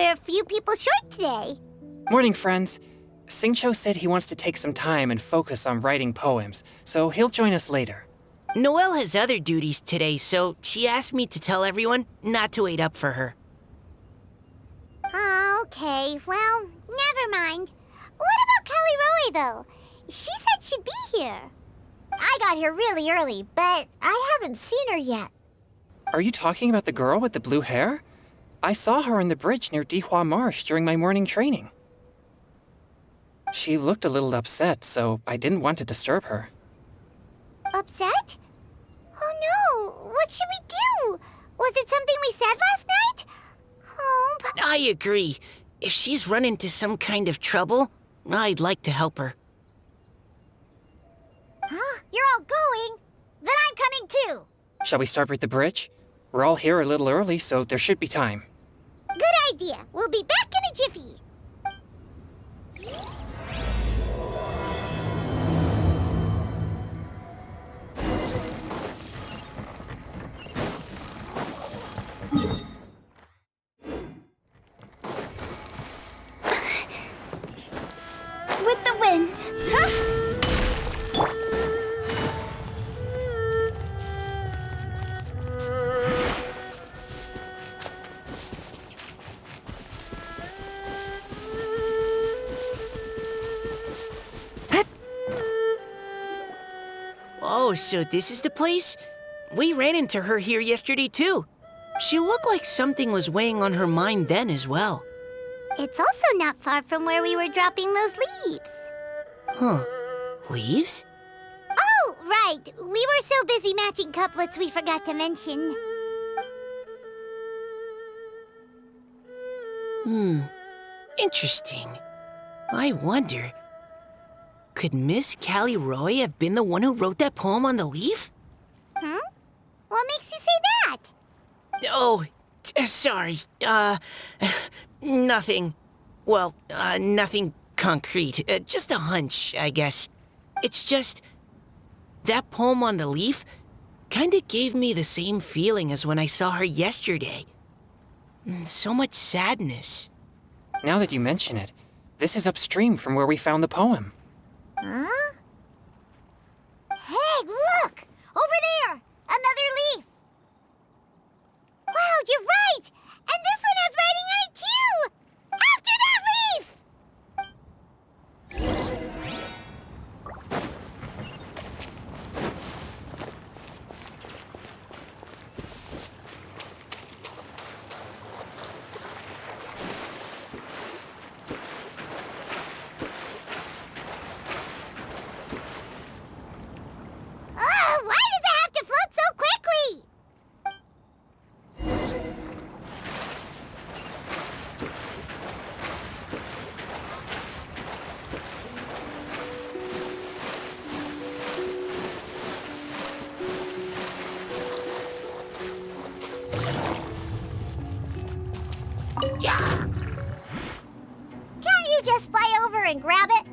we're a few people short today. Morning, friends. Singcho said he wants to take some time and focus on writing poems, so he'll join us later. Noelle has other duties today, so she asked me to tell everyone not to wait up for her. Oh, okay. Well, never mind. What about Kelly Roy, though? She said she'd be here. I got here really early, but I haven't seen her yet. Are you talking about the girl with the blue hair? I saw her on the bridge near Dihua Marsh during my morning training. She looked a little upset, so I didn't want to disturb her. Upset? Oh no! What should we do? Was it something we said last night? Oh, but... I agree. If she's run into some kind of trouble, I'd like to help her. Huh? You're all going? Then I'm coming too. Shall we start with the bridge? We're all here a little early, so there should be time. Good idea. We'll be back in a jiffy. With the wind. Huh? Oh, so this is the place? We ran into her here yesterday, too. She looked like something was weighing on her mind then as well. It's also not far from where we were dropping those leaves. Huh. Leaves? Oh, right. We were so busy matching couplets we forgot to mention. Interesting. I wonder, could Miss Callie Roy have been the one who wrote that poem on the leaf? What makes you say that? Oh, sorry. Nothing. Well, nothing concrete. Just a hunch, I guess. It's just, that poem on the leaf kinda gave me the same feeling as when I saw her yesterday. So much sadness. Now that you mention it, this is upstream from where we found the poem. Huh? Hey, look! Over there! Another leaf! Wow, you're right! And this one has writing on it, too! After that leaf! Why does it have to float so quickly? Can't you just fly over and grab it?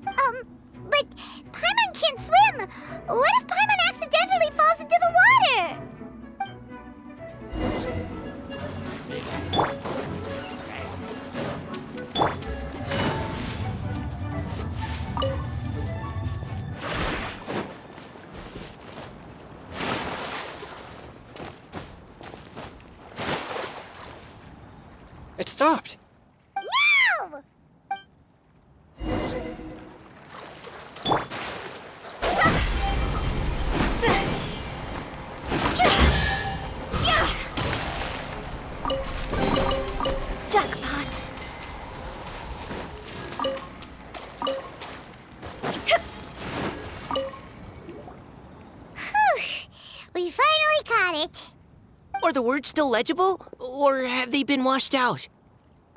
But Paimon can't swim. What if Paimon accidentally falls into the water? It stopped! No! Jackpot! We finally caught it. Are the words still legible, or have they been washed out?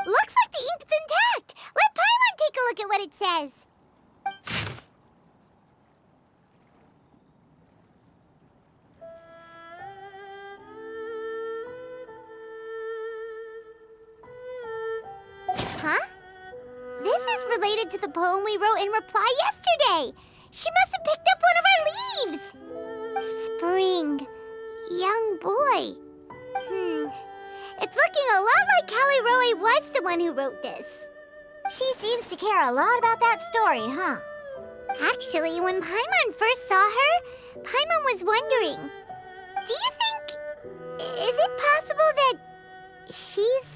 Looks like the ink's intact. Let Paimon take a look at what it says. Huh? This is related to the poem we wrote in reply yesterday. She must have picked up one of our leaves. Spring. Young boy. It's looking a lot like Callie Roe was the one who wrote this. She seems to care a lot about that story, huh? Actually, when Paimon first saw her, Paimon was wondering, do you think... is it possible that she's,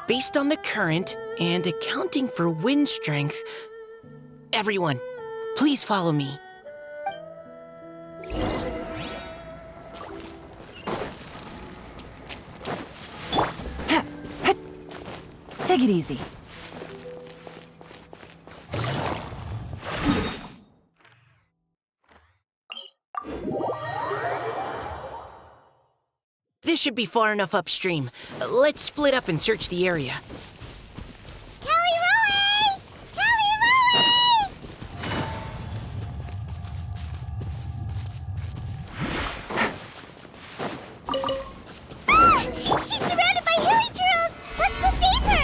Based on the current and accounting for wind strength, everyone, please follow me. Take it easy. This should be far enough upstream. Let's split up and search the area. Callie Roe! Callie Roe! Ah! She's surrounded by hilly churros! Let's go save her!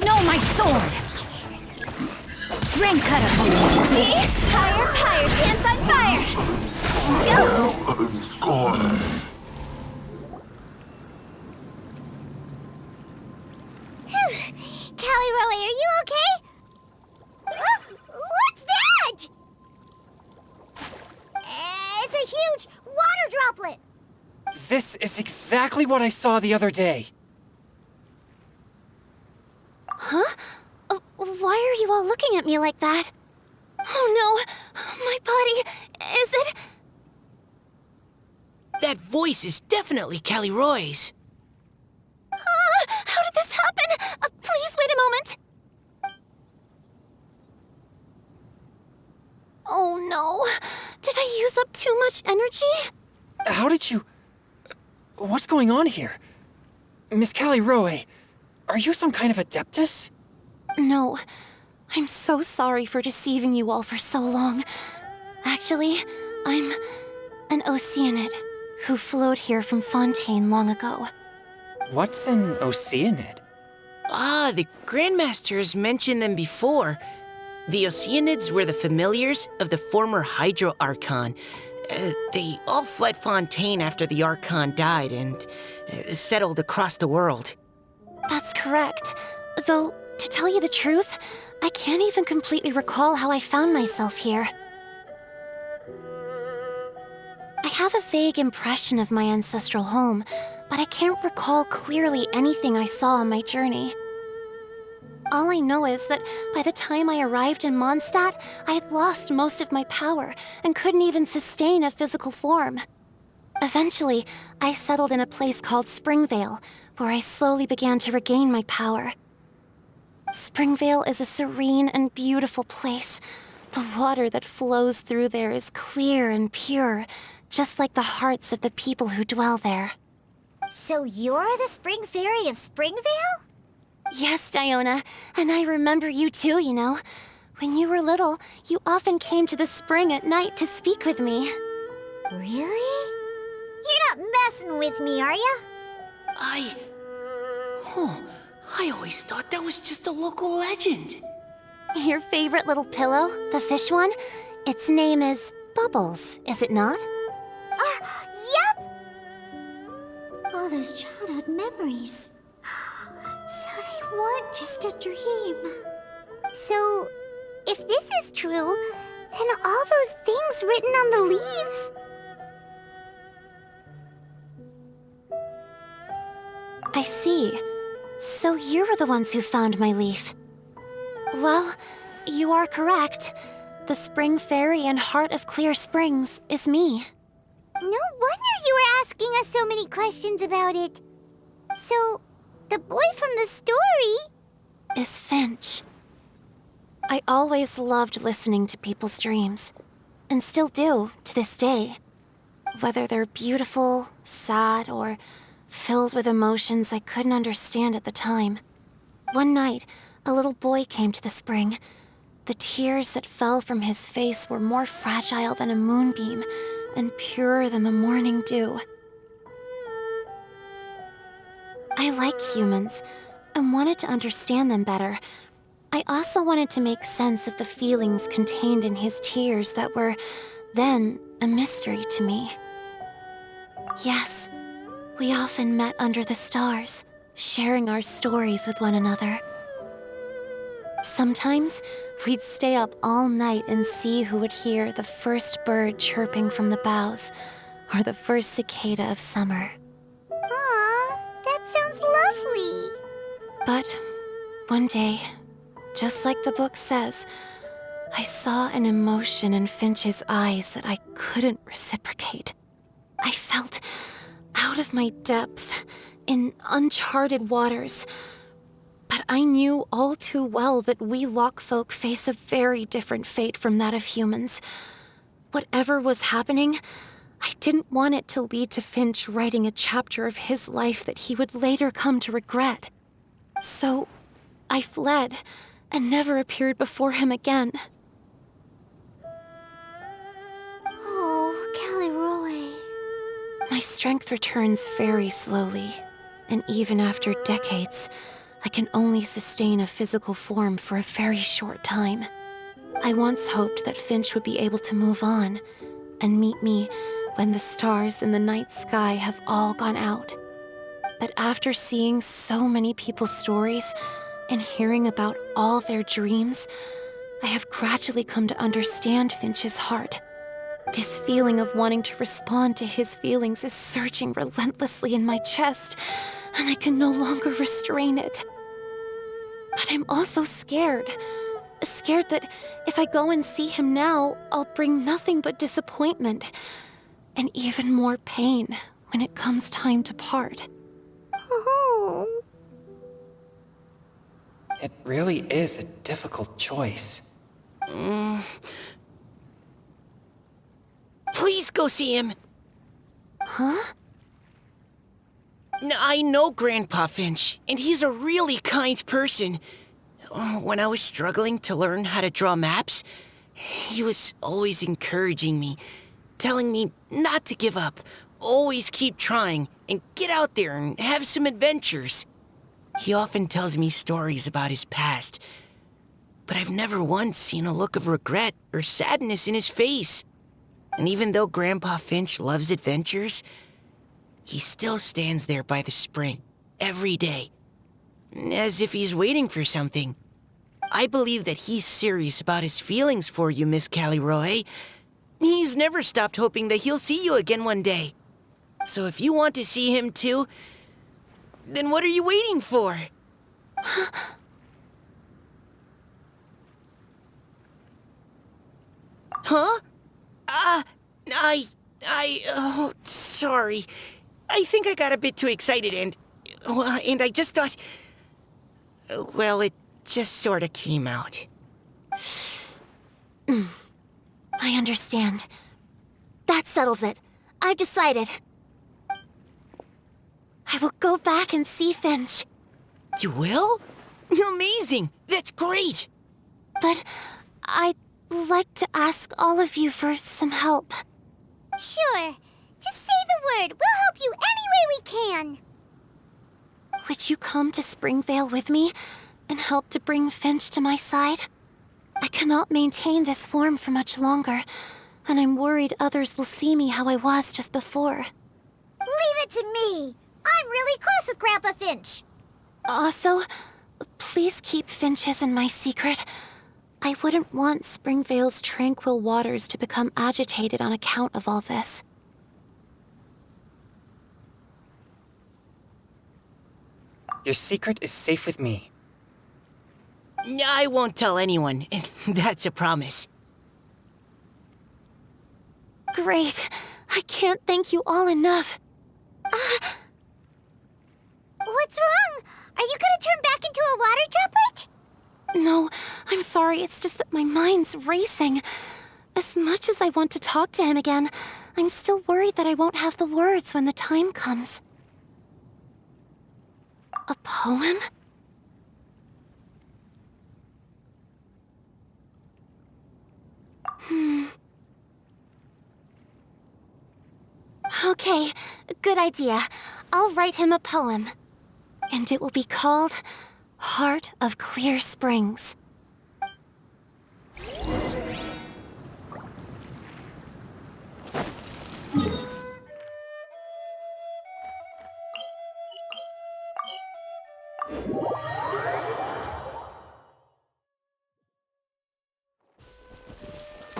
No, my sword! Ring cutter, homie. Higher, higher, dance on fire! Go! Phew. Callie Roe, are you okay? What's that? It's a huge water droplet! This is exactly what I saw the other day. Huh? Why are you all looking at me like that? Oh no! My body... is it... That voice is definitely Callie Roy's. How did this happen? Please wait a moment. Oh no. Did I use up too much energy? How did you... What's going on here? Miss Callie Roe, are you some kind of adeptus? No. I'm so sorry for deceiving you all for so long. Actually, I'm an Oceanid who flowed here from Fontaine long ago. What's an Oceanid? Ah, the Grandmasters mentioned them before. The Oceanids were the familiars of the former Hydro Archon. They all fled Fontaine after the Archon died and settled across the world. That's correct. Though, to tell you the truth, I can't even completely recall how I found myself here. I have a vague impression of my ancestral home, but I can't recall clearly anything I saw on my journey. All I know is that by the time I arrived in Mondstadt, I had lost most of my power and couldn't even sustain a physical form. Eventually, I settled in a place called Springvale, where I slowly began to regain my power. Springvale is a serene and beautiful place. The water that flows through there is clear and pure, just like the hearts of the people who dwell there. So you're the Spring Fairy of Springvale? Yes, Diona, and I remember you too, you know. When you were little, you often came to the spring at night to speak with me. Really? You're not messing with me, are ya? I always thought that was just a local legend. Your favorite little pillow, the fish one? Its name is Bubbles, is it not? Yep! All those childhood memories. So they weren't just a dream. So, if this is true, then all those things written on the leaves... I see. So you were the ones who found my leaf. Well, you are correct. The Spring Fairy and Heart of Clear Springs is me. No wonder you were asking us so many questions about it. So, the boy from the story... is Finch. I always loved listening to people's dreams, and still do to this day. Whether they're beautiful, sad, or filled with emotions I couldn't understand at the time. One night, a little boy came to the spring. The tears that fell from his face were more fragile than a moonbeam, and purer than the morning dew. I like humans, and wanted to understand them better. I also wanted to make sense of the feelings contained in his tears that were then a mystery to me. Yes, we often met under the stars, sharing our stories with one another. Sometimes, we'd stay up all night and see who would hear the first bird chirping from the boughs, or the first cicada of summer. Aw, that sounds lovely. But one day, just like the book says, I saw an emotion in Finch's eyes that I couldn't reciprocate. I felt out of my depth, in uncharted waters. But I knew all too well that we Lockfolk face a very different fate from that of humans. Whatever was happening, I didn't want it to lead to Finch writing a chapter of his life that he would later come to regret. So, I fled, and never appeared before him again. Oh, Callie. My strength returns very slowly, and even after decades, I can only sustain a physical form for a very short time. I once hoped that Finch would be able to move on, and meet me when the stars in the night sky have all gone out. But after seeing so many people's stories, and hearing about all their dreams, I have gradually come to understand Finch's heart. This feeling of wanting to respond to his feelings is surging relentlessly in my chest, and I can no longer restrain it. But I'm also scared. Scared that if I go and see him now, I'll bring nothing but disappointment, and even more pain when it comes time to part. Oh. It really is a difficult choice. Please go see him. Huh? I know Grandpa Finch, and he's a really kind person. When I was struggling to learn how to draw maps, he was always encouraging me, telling me not to give up, always keep trying, and get out there and have some adventures. He often tells me stories about his past, but I've never once seen a look of regret or sadness in his face. And even though Grandpa Finch loves adventures, he still stands there by the spring, every day, as if he's waiting for something. I believe that he's serious about his feelings for you, Miss Callie. He's never stopped hoping that he'll see you again one day. So if you want to see him too, then what are you waiting for? Huh? Oh, sorry. I think I got a bit too excited and I just thought, well, it just sort of came out. I understand. That settles it. I've decided. I will go back and see Finch. You will? Amazing! That's great! But I'd like to ask all of you for some help. Sure. Just say the word. We'll help you any way we can. Would you come to Springvale with me and help to bring Finch to my side? I cannot maintain this form for much longer, and I'm worried others will see me how I was just before. Leave it to me. I'm really close with Grandpa Finch. Also, please keep Finch's in my secret. I wouldn't want Springvale's tranquil waters to become agitated on account of all this. Your secret is safe with me. I won't tell anyone. That's a promise. Great. I can't thank you all enough. What's wrong? Are you gonna turn back into a water droplet? No, I'm sorry. It's just that my mind's racing. As much as I want to talk to him again, I'm still worried that I won't have the words when the time comes. A poem? Okay, good idea. I'll write him a poem. And it will be called Heart of Clear Springs.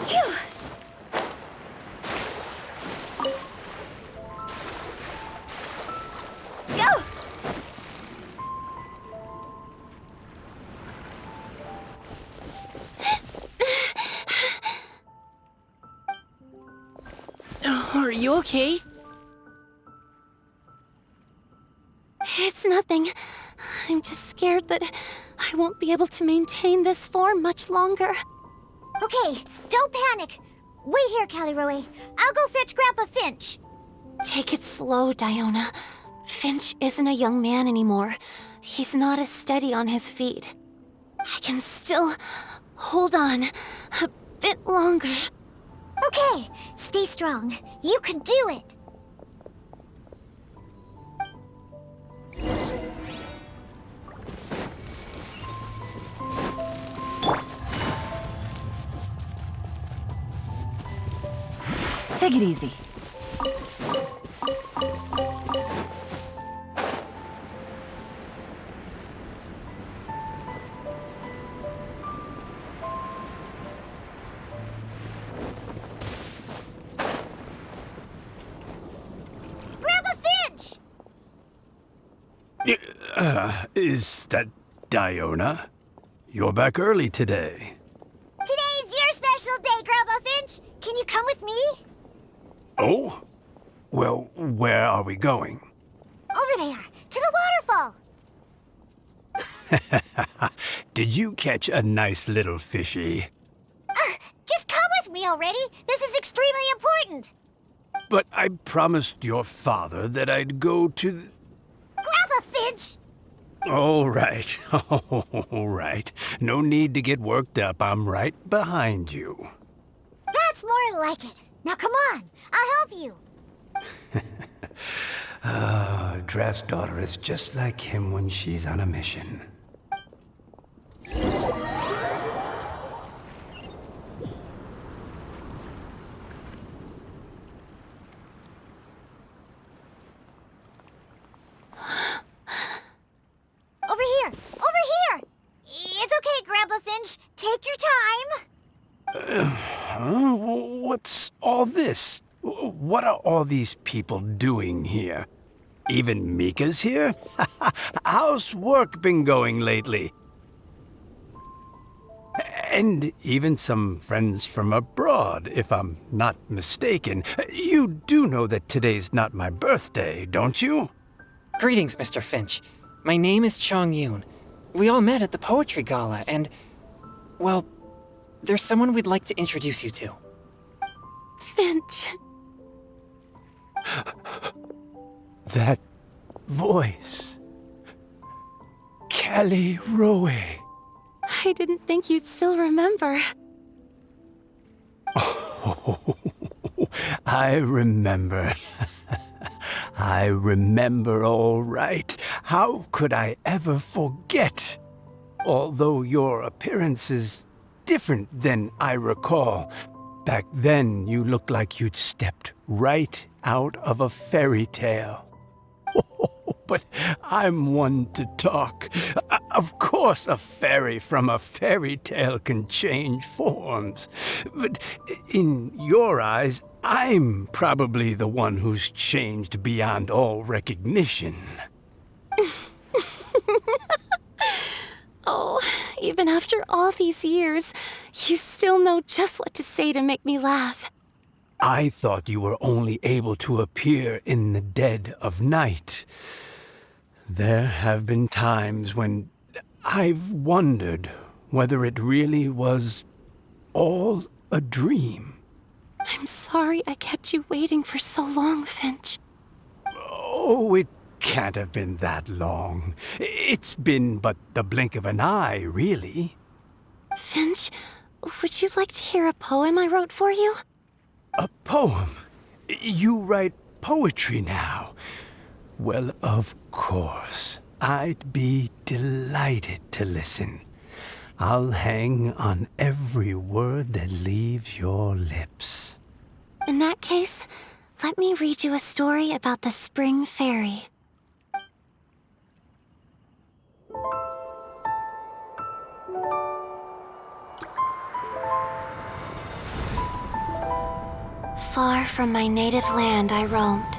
Phew. Go! Are you okay? It's nothing. I'm just scared that I won't be able to maintain this form much longer. Okay, don't panic. Wait here, Caliroe. I'll go fetch Grandpa Finch. Take it slow, Diona. Finch isn't a young man anymore. He's not as steady on his feet. I can still hold on a bit longer. Okay, stay strong. You can do it. Take it easy. Grandpa Finch! Is that Diona? You're back early today. Today's your special day, Grandpa Finch. Can you come with me? Oh? Well, where are we going? Over there, to the waterfall. Did you catch a nice little fishy? Just come with me already. This is extremely important. But I promised your father that I'd go to the... Grandpa Finch! All right, all right. No need to get worked up. I'm right behind you. That's more like it. Now come on, I'll help you. Draft's daughter is just like him when she's on a mission. Over here! Over here! It's okay, Grandpa Finch. Take your time. Huh? What's all this? What are all these people doing here? Even Mika's here? How's work been going lately? And even some friends from abroad, if I'm not mistaken. You do know that today's not my birthday, don't you? Greetings, Mr. Finch. My name is Chong Yoon. We all met at the poetry gala, and, well, there's someone we'd like to introduce you to. Finch. That voice. Callie Rowe. I didn't think you'd still remember. Oh, I remember. I remember all right. How could I ever forget? Although your appearance is different than I recall. Back then, you looked like you'd stepped right out of a fairy tale. Oh, but I'm one to talk. Of course, a fairy from a fairy tale can change forms. But in your eyes, I'm probably the one who's changed beyond all recognition. Oh, even after all these years, you still know just what to say to make me laugh. I thought you were only able to appear in the dead of night. There have been times when I've wondered whether it really was all a dream. I'm sorry I kept you waiting for so long, Finch. Oh, it can't have been that long. It's been but the blink of an eye, really. Finch, would you like to hear a poem I wrote for you? A poem? You write poetry now? Well, of course. I'd be delighted to listen. I'll hang on every word that leaves your lips. In that case, let me read you a story about the Spring Fairy. Far from my native land I roamed.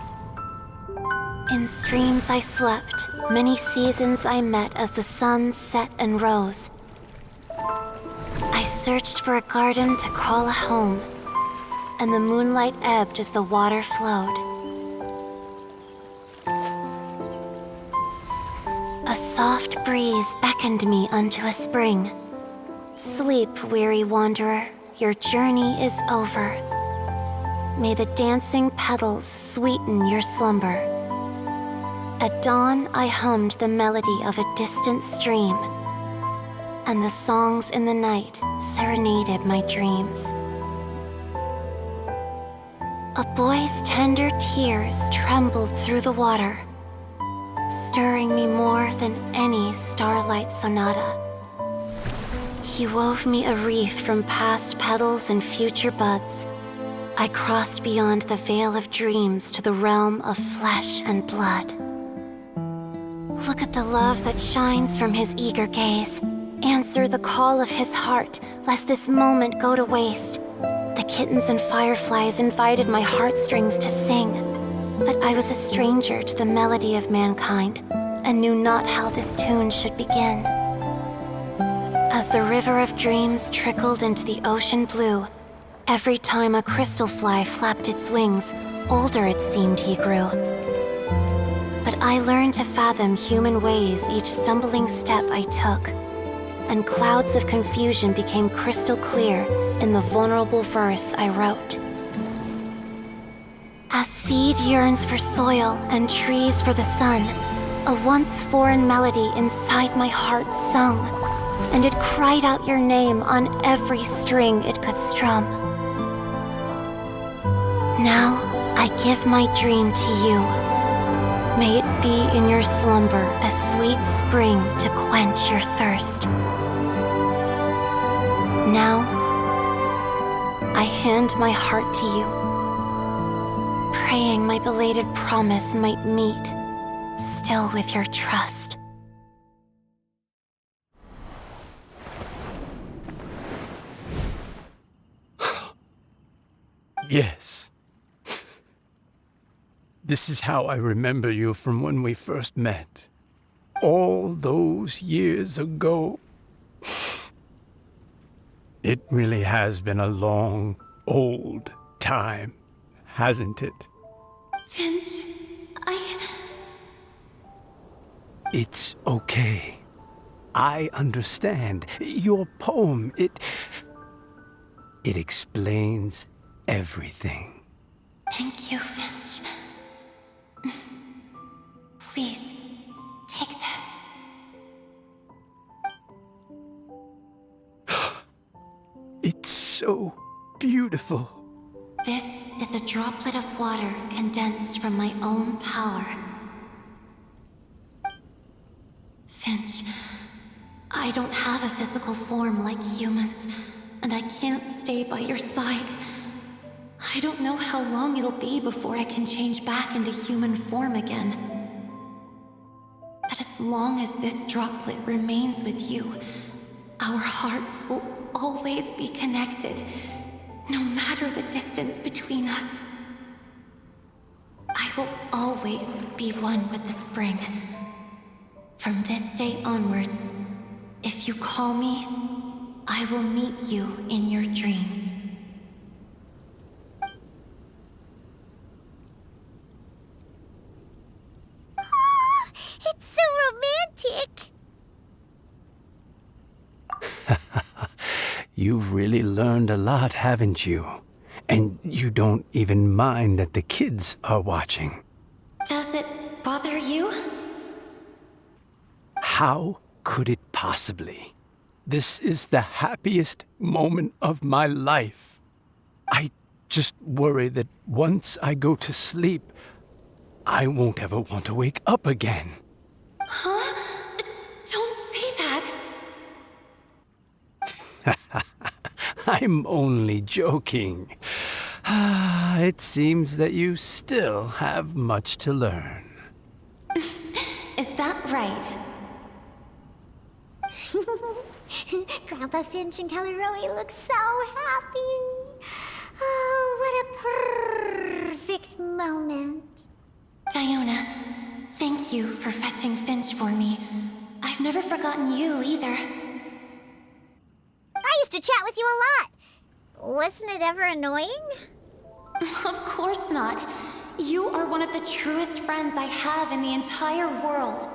In streams I slept, many seasons I met as the sun set and rose. I searched for a garden to call a home, and the moonlight ebbed as the water flowed. A soft breeze beckoned me unto a spring. Sleep, weary wanderer, your journey is over. May the dancing petals sweeten your slumber. At dawn, I hummed the melody of a distant stream, and the songs in the night serenaded my dreams. A boy's tender tears trembled through the water, stirring me more than any starlight sonata. He wove me a wreath from past petals and future buds. I crossed beyond the veil of dreams to the realm of flesh and blood. Look at the love that shines from his eager gaze. Answer the call of his heart, lest this moment go to waste. The kittens and fireflies invited my heartstrings to sing, but I was a stranger to the melody of mankind, and knew not how this tune should begin. As the river of dreams trickled into the ocean blue, every time a crystal fly flapped its wings, older it seemed he grew. But I learned to fathom human ways each stumbling step I took, and clouds of confusion became crystal clear in the vulnerable verse I wrote. As seed yearns for soil and trees for the sun, a once foreign melody inside my heart sung, and it cried out your name on every string it could strum. Now I give my dream to you. May it be in your slumber a sweet spring to quench your thirst. Now, I hand my heart to you, praying my belated promise might meet, still with your trust. Yes. This is how I remember you from when we first met. All those years ago. It really has been a long, old time, hasn't it? Finch, It's okay. I understand. Your poem, it explains everything. Thank you, Finch. Please, take this. It's so beautiful. This is a droplet of water condensed from my own power. Finch, I don't have a physical form like humans, and I can't stay by your side. I don't know how long it'll be before I can change back into human form again. But as long as this droplet remains with you, our hearts will always be connected, no matter the distance between us. I will always be one with the spring. From this day onwards, if you call me, I will meet you in your dreams. It's so romantic! You've really learned a lot, haven't you? And you don't even mind that the kids are watching. Does it bother you? How could it possibly? This is the happiest moment of my life. I just worry that once I go to sleep, I won't ever want to wake up again. Huh? Don't say that. I'm only joking. It seems that you still have much to learn. Is that right? Grandpa Finch and Kelly Rowie look so happy. Oh, what a you for fetching Finch for me. I've never forgotten you either. I used to chat with you a lot. Wasn't it ever annoying? Of course not. You are one of the truest friends I have in the entire world.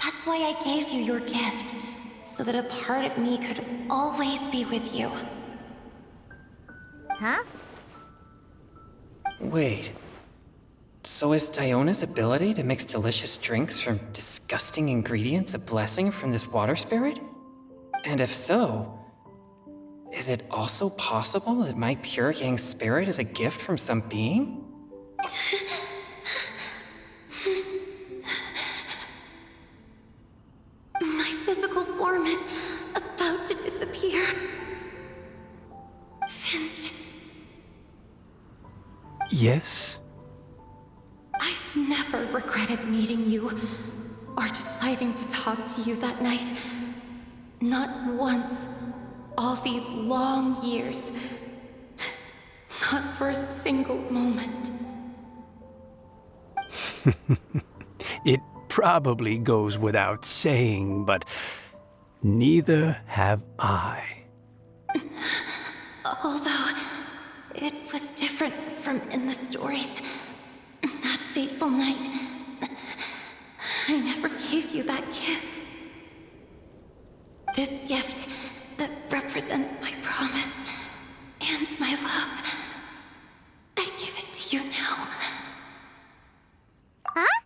That's why I gave you your gift, so that a part of me could always be with you. Huh? Wait. So is Diona's ability to mix delicious drinks from disgusting ingredients a blessing from this water spirit? And if so, is it also possible that my pure yang spirit is a gift from some being? My physical form is about to disappear. Finch, Yes? I've never regretted meeting you or deciding to talk to you that night. Not once. All these long years. Not for a single moment. It probably goes without saying, but neither have I. Although, it was different from in the stories. That fateful night, I never gave you that kiss. This gift that represents my promise and my love, I give it to you now. Huh?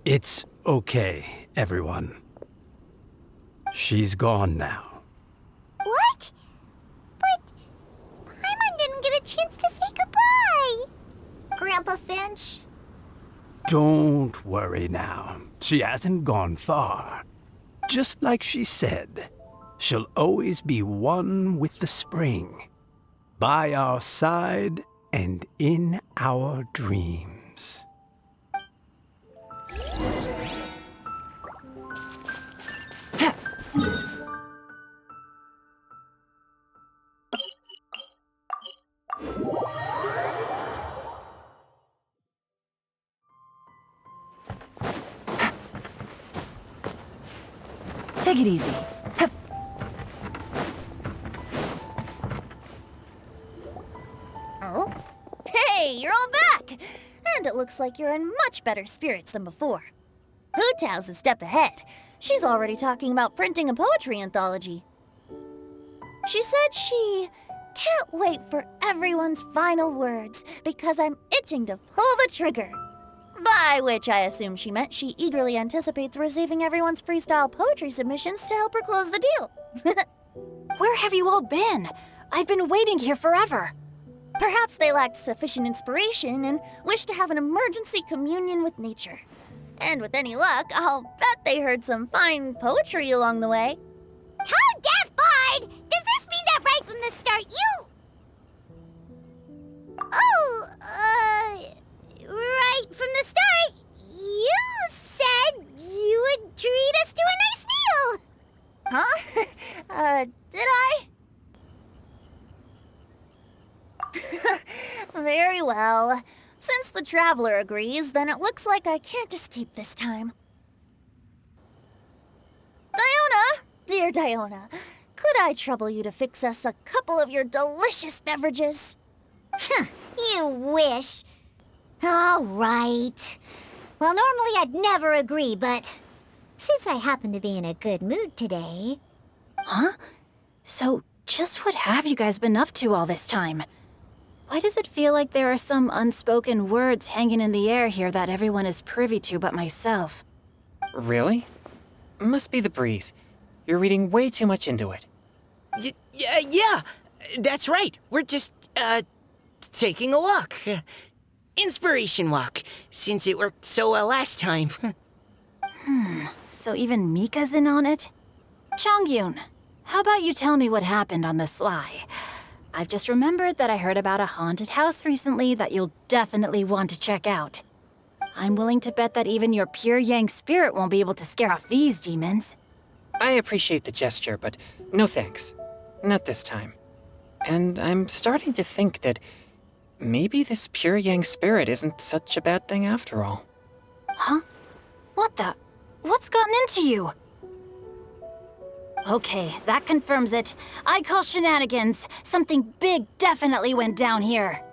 It's okay, everyone. She's gone now. What? But Paimon didn't get a chance to say goodbye. Grandpa Finch? Don't worry now. She hasn't gone far. Just like she said, she'll always be one with the spring. By our side and in our dreams. Take it easy. Hup. Oh? Hey, you're all back! And it looks like you're in much better spirits than before. Hu Tao's a step ahead. She's already talking about printing a poetry anthology. She said she can't wait for everyone's final words because I'm itching to pull the trigger. By which I assume she meant she eagerly anticipates receiving everyone's freestyle poetry submissions to help her close the deal. Where have you all been? I've been waiting here forever. Perhaps they lacked sufficient inspiration and wished to have an emergency communion with nature. And with any luck, I'll bet they heard some fine poetry along the way. Code Death Bard! Does this mean that right from the start you... Oh, right from the start, you said you would treat us to a nice meal! Huh? Did I? Very well. Since the Traveler agrees, then it looks like I can't escape this time. Diona! Dear Diona, could I trouble you to fix us a couple of your delicious beverages? You wish. All right. Well, normally I'd never agree, but since I happen to be in a good mood today... Huh? So, just what have you guys been up to all this time? Why does it feel like there are some unspoken words hanging in the air here that everyone is privy to but myself? Really? Must be the breeze. You're reading way too much into it. Yeah, that's right. We're just, taking a walk. Inspiration walk, since it worked so well last time. So even Mika's in on it? Chongyun, how about you tell me what happened on the sly? I've just remembered that I heard about a haunted house recently that you'll definitely want to check out. I'm willing to bet that even your pure yang spirit won't be able to scare off these demons. I appreciate the gesture, but no thanks. Not this time. And I'm starting to think that maybe this pure yang spirit isn't such a bad thing after all. Huh? What the? What's gotten into you? Okay, that confirms it. I call shenanigans. Something big definitely went down here.